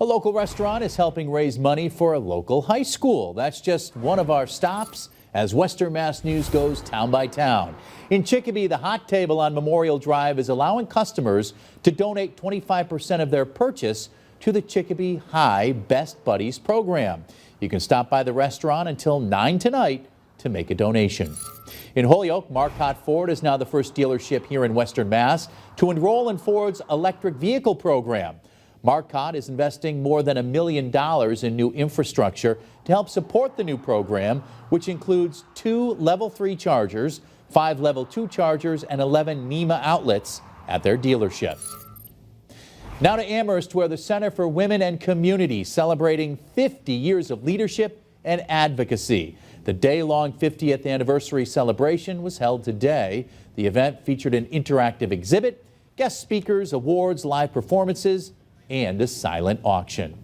A local restaurant is helping raise money for a local high school. That's just one of our stops as Western Mass News goes town by town. In Chicopee, the Hot Table on Memorial Drive is allowing customers to donate 25% of their purchase to the Chicopee High Best Buddies program. You can stop by the restaurant until 9 tonight to make a donation. In Holyoke, Marcotte Ford is now the first dealership here in Western Mass to enroll in Ford's electric vehicle program. Marcotte is investing more than $1 million in new infrastructure to help support the new program, which includes 2 level 3 chargers, 5 level 2 chargers, and 11 NEMA outlets at their dealership. Now to Amherst, where the Center for Women and Community celebrating 50 years of leadership and advocacy. The day-long 50th anniversary celebration was held today. The event featured an interactive exhibit, guest speakers, awards, live performances, and a silent auction.